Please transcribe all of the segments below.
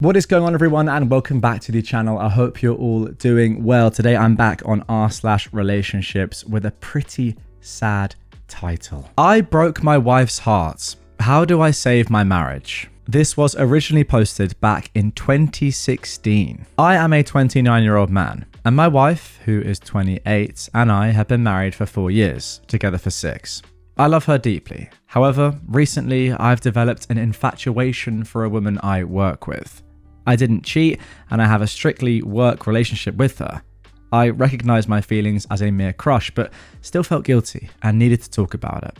What is going on, everyone, and welcome back to the channel. I hope you're all doing well. Today I'm back on r/relationships with a pretty sad title. I broke my wife's heart. How do I save my marriage? This was originally posted back in 2016. I am a 29-year-old man, and my wife, who is 28, and I have been married for 4 years, together for 6. I love her deeply. However, recently I've developed an infatuation for a woman I work with. I didn't cheat, and I have a strictly work relationship with her. I recognise my feelings as a mere crush, but still felt guilty and needed to talk about it.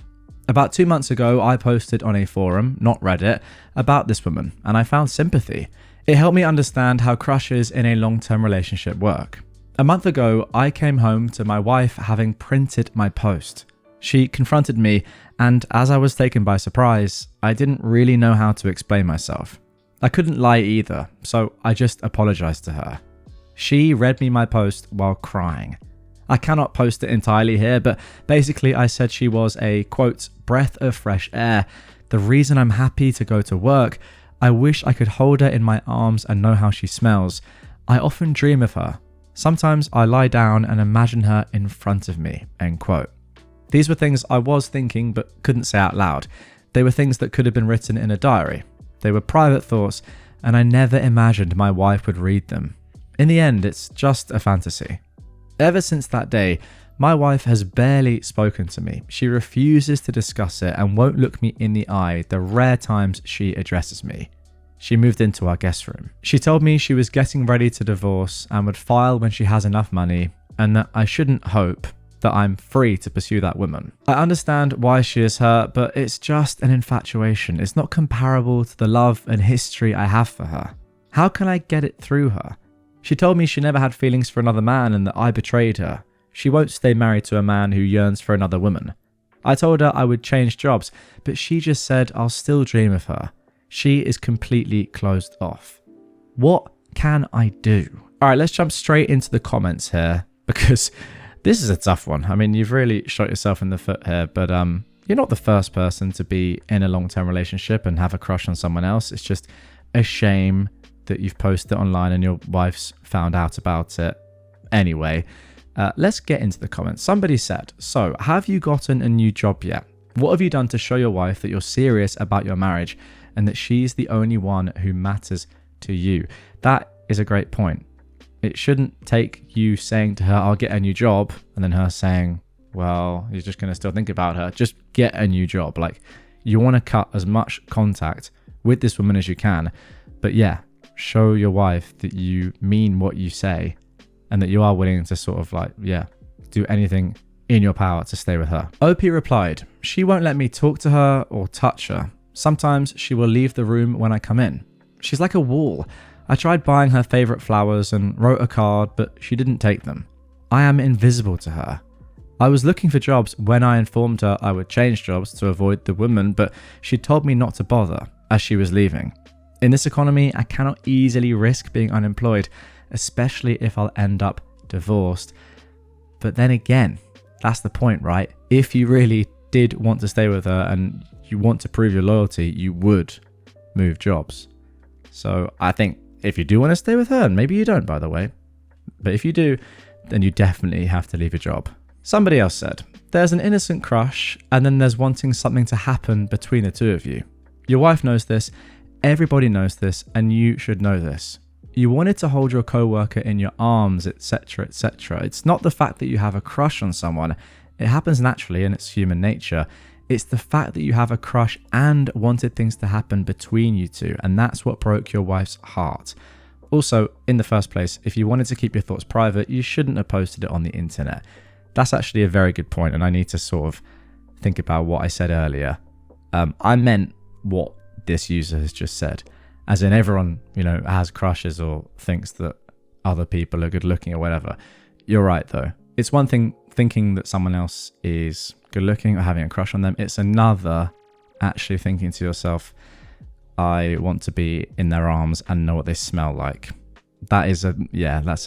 About 2 months ago, I posted on a forum, not Reddit, about this woman, and I found sympathy. It helped me understand how crushes in a long-term relationship work. A month ago, I came home to my wife having printed my post. She confronted me, and as I was taken by surprise, I didn't really know how to explain myself. I couldn't lie either, so I just apologized to her. She read me my post while crying. I cannot post it entirely here, but basically I said she was a, quote, breath of fresh air, the reason I'm happy to go to work. I wish I could hold her in my arms and know how she smells. I often dream of her. Sometimes I lie down and imagine her in front of me, end quote. These were things I was thinking but couldn't say out loud. They were things that could have been written in a diary. They were private thoughts, and I never imagined my wife would read them. In the end, it's just a fantasy. Ever since that day, my wife has barely spoken to me. She refuses to discuss it and won't look me in the eye the rare times she addresses me. She moved into our guest room. She told me she was getting ready to divorce and would file when she has enough money, and that I shouldn't hope that I'm free to pursue that woman. I understand why she is hurt, but it's just an infatuation. It's not comparable to the love and history I have for her. How can I get it through her? She told me she never had feelings for another man and that I betrayed her. She won't stay married to a man who yearns for another woman. I told her I would change jobs, but she just said I'll still dream of her. She is completely closed off. What can I do? All right, let's jump straight into the comments here, because this is a tough one. I mean, you've really shot yourself in the foot here, but you're not the first person to be in a long-term relationship and have a crush on someone else. It's just a shame that you've posted it online and your wife's found out about it. Anyway, let's get into the comments. Somebody said, so have you gotten a new job yet? What have you done to show your wife that you're serious about your marriage and that she's the only one who matters to you? That is a great point. It shouldn't take you saying to her, I'll get a new job, and then her saying, well, you're just going to still think about her. Just get a new job. Like, you want to cut as much contact with this woman as you can. But yeah, show your wife that you mean what you say and that you are willing to sort of like, yeah, do anything in your power to stay with her. OP replied, she won't let me talk to her or touch her. Sometimes she will leave the room when I come in. She's like a wall. I tried buying her favorite flowers and wrote a card, but she didn't take them. I am invisible to her. I was looking for jobs when I informed her I would change jobs to avoid the woman, but she told me not to bother as she was leaving. In this economy, I cannot easily risk being unemployed, especially if I'll end up divorced. But then again, that's the point, right? If you really did want to stay with her and you want to prove your loyalty, you would move jobs. So I think if you do want to stay with her, and maybe you don't, by the way, but if you do, then you definitely have to leave your job. Somebody else said, there's an innocent crush, and then there's wanting something to happen between the two of you. Your wife knows this, everybody knows this, and you should know this. You wanted to hold your co-worker in your arms, etc., etc. It's not the fact that you have a crush on someone. It happens naturally and it's human nature. It's the fact that you have a crush and wanted things to happen between you two, and that's what broke your wife's heart. Also, in the first place, if you wanted to keep your thoughts private, you shouldn't have posted it on the internet. That's actually a very good point, and I need to sort of think about what I said earlier. I meant what this user has just said, as in everyone, has crushes or thinks that other people are good looking or whatever. You're right, though. It's one thing thinking that someone else is good looking or having a crush on them. It's another actually thinking to yourself, I want to be in their arms and know what they smell like. That's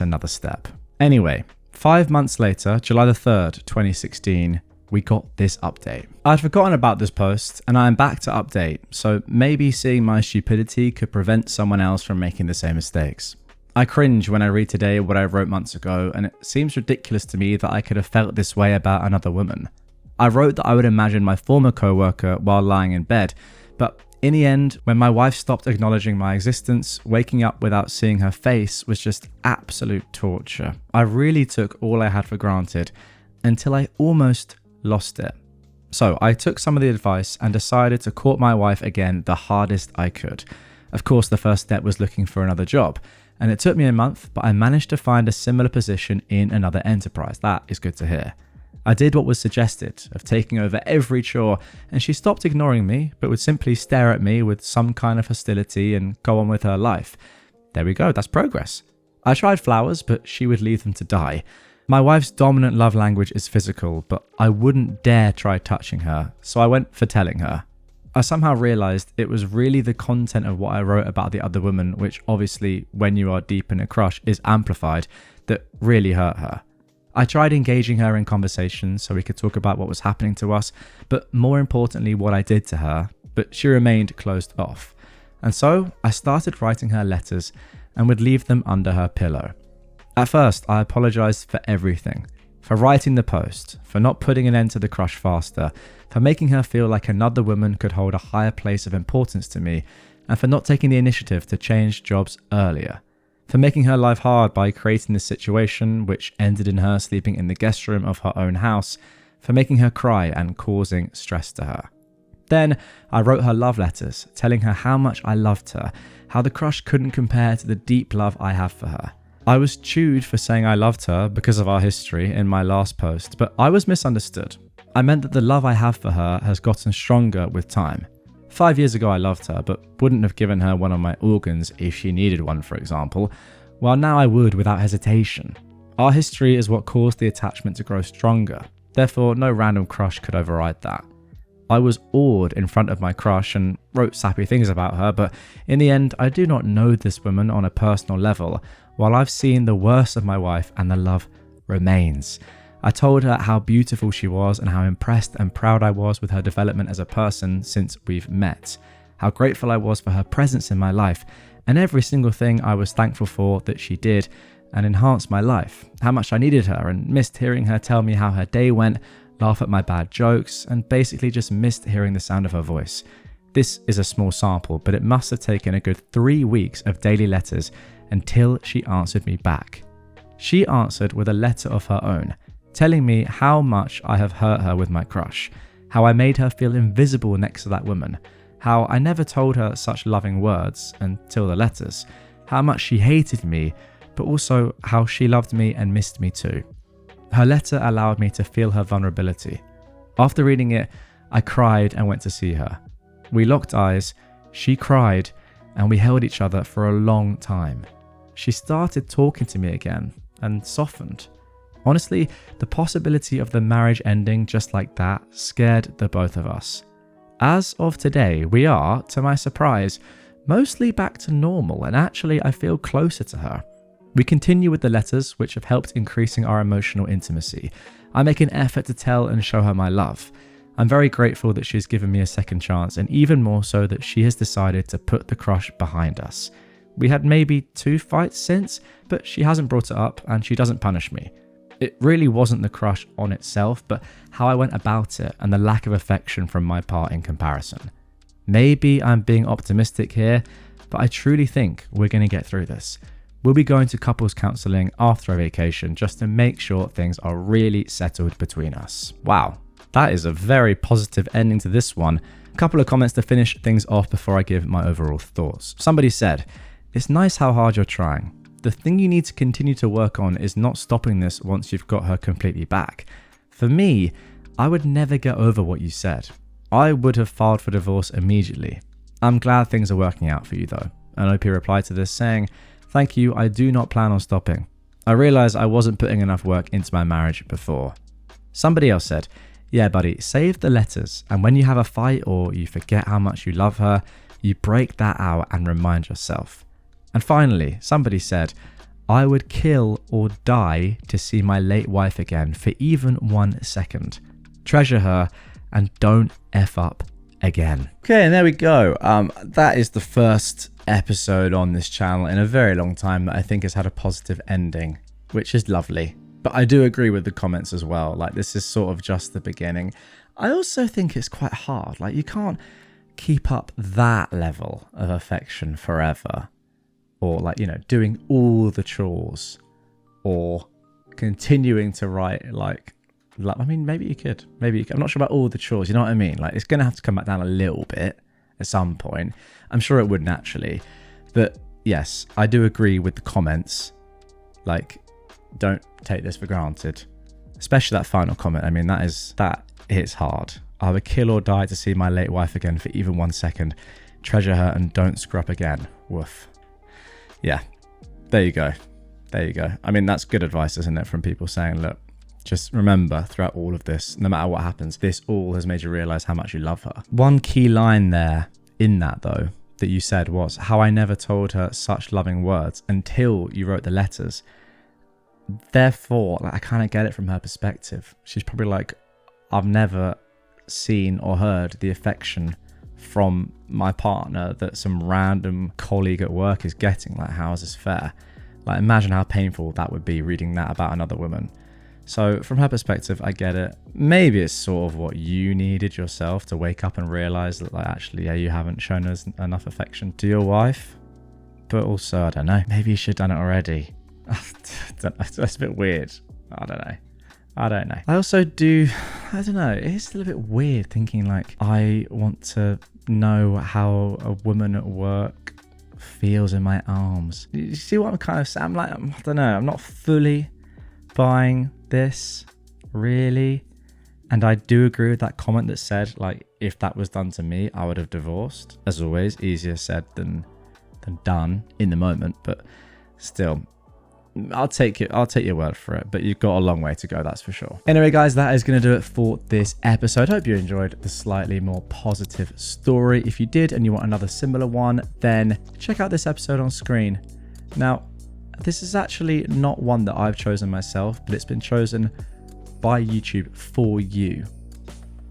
another step. Anyway, 5 months later, July the 3rd, 2016, we got this update. I'd forgotten about this post and I'm back to update, so maybe seeing my stupidity could prevent someone else from making the same mistakes. I cringe when I read today what I wrote months ago, and it seems ridiculous to me that I could have felt this way about another woman. I wrote that I would imagine my former co-worker while lying in bed, but in the end, when my wife stopped acknowledging my existence, waking up without seeing her face was just absolute torture. I really took all I had for granted until I almost lost it. So I took some of the advice and decided to court my wife again the hardest I could. Of course, the first step was looking for another job. And it took me a month, but I managed to find a similar position in another enterprise. That is good to hear. I did what was suggested of taking over every chore, and she stopped ignoring me, but would simply stare at me with some kind of hostility and go on with her life. There we go, that's progress. I tried flowers, but she would leave them to die. My wife's dominant love language is physical, but I wouldn't dare try touching her, so I went for telling her. I somehow realized it was really the content of what I wrote about the other woman, which obviously, when you are deep in a crush, is amplified, that really hurt her. I tried engaging her in conversations so we could talk about what was happening to us, but more importantly, what I did to her, but she remained closed off. And so I started writing her letters and would leave them under her pillow. At first, I apologized for everything. For writing the post, for not putting an end to the crush faster, for making her feel like another woman could hold a higher place of importance to me, and for not taking the initiative to change jobs earlier. For making her life hard by creating this situation, which ended in her sleeping in the guest room of her own house, for making her cry and causing stress to her. Then I wrote her love letters, telling her how much I loved her, how the crush couldn't compare to the deep love I have for her. I was chewed for saying I loved her because of our history in my last post, but I was misunderstood. I meant that the love I have for her has gotten stronger with time. 5 years ago I loved her, but wouldn't have given her one of my organs if she needed one, for example, while now I would without hesitation. Our history is what caused the attachment to grow stronger, therefore no random crush could override that. I was awed in front of my crush and wrote sappy things about her, but in the end I do not know this woman on a personal level, while I've seen the worst of my wife and the love remains. I told her how beautiful she was and how impressed and proud I was with her development as a person since we've met, how grateful I was for her presence in my life, and every single thing I was thankful for that she did and enhanced my life, how much I needed her and missed hearing her tell me how her day went, laugh at my bad jokes, and basically just missed hearing the sound of her voice. This is a small sample, but it must have taken a good 3 weeks of daily letters until she answered me back. She answered with a letter of her own, telling me how much I have hurt her with my crush, how I made her feel invisible next to that woman, how I never told her such loving words until the letters, how much she hated me, but also how she loved me and missed me too. Her letter allowed me to feel her vulnerability. After reading it, I cried and went to see her. We locked eyes, she cried, and we held each other for a long time. She started talking to me again and softened. Honestly, the possibility of the marriage ending just like that scared the both of us. As of today, we are, to my surprise, mostly back to normal, and actually I feel closer to her. We continue with the letters, which have helped increasing our emotional intimacy. I make an effort to tell and show her my love. I'm very grateful that she's given me a second chance, and even more so that she has decided to put the crush behind us. We had maybe 2 fights since, but she hasn't brought it up and she doesn't punish me. It really wasn't the crush on itself, but how I went about it and the lack of affection from my part in comparison. Maybe I'm being optimistic here, but I truly think we're going to get through this. We'll be going to couples counselling after our vacation just to make sure things are really settled between us. Wow, that is a very positive ending to this one. A couple of comments to finish things off before I give my overall thoughts. Somebody said, "It's nice how hard you're trying. The thing you need to continue to work on is not stopping this once you've got her completely back." For me, I would never get over what you said. I would have filed for divorce immediately. I'm glad things are working out for you though. And OP replied to this saying, "Thank you, I do not plan on stopping. I realized I wasn't putting enough work into my marriage before." Somebody else said, "Yeah buddy, save the letters, and when you have a fight or you forget how much you love her, you break that out and remind yourself." And finally, somebody said, "I would kill or die to see my late wife again for even 1 second." treasure her, and don't F up again. Okay, and there we go. That is the first episode on this channel in a very long time that I think has had a positive ending, which is lovely. But I do agree with the comments as well. Like, this is sort of just the beginning. I also think it's quite hard. Like, you can't keep up that level of affection forever, or like, you know, doing all the chores, or continuing to write like I mean, maybe you could. I'm not sure about all the chores, you know what I mean? Like, it's going to have to come back down a little bit at some point. I'm sure it would naturally. But yes, I do agree with the comments. Like, don't take this for granted. Especially that final comment. I mean, that hits hard. I would kill or die to see my late wife again for even 1 second. Treasure her and don't screw up again. Woof. Yeah, there you go. There you go. I mean, that's good advice, isn't it? From people saying, look, just remember throughout all of this, no matter what happens, this all has made you realize how much you love her. One key line there in that, though, that you said was how I never told her such loving words until you wrote the letters. Therefore, like, I kind of get it from her perspective. She's probably like, I've never seen or heard the affection from my partner that some random colleague at work is getting. Like, how is this fair? Like, imagine how painful that would be reading that about another woman. So from her perspective, I get it. Maybe it's sort of what you needed yourself to wake up and realize that, like, actually, yeah, you haven't shown us enough affection to your wife. But also, I don't know, maybe you should have done it already. That's a bit weird. I don't know. I also do, I don't know, it's a little bit weird thinking like, I want to know how a woman at work feels in my arms. You see what I'm kind of saying? I'm like, I don't know, I'm not fully buying this, really. And I do agree with that comment that said, like, if that was done to me, I would have divorced. As always, easier said than done in the moment, but still, I'll take your word for it, but you've got a long way to go, that's for sure. Anyway, guys, that is going to do it for this episode. Hope you enjoyed the slightly more positive story. If you did and you want another similar one, then check out this episode on screen. Now, this is actually not one that I've chosen myself, but it's been chosen by YouTube for you.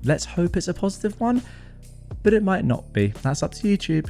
Let's hope it's a positive one, but it might not be. That's up to YouTube.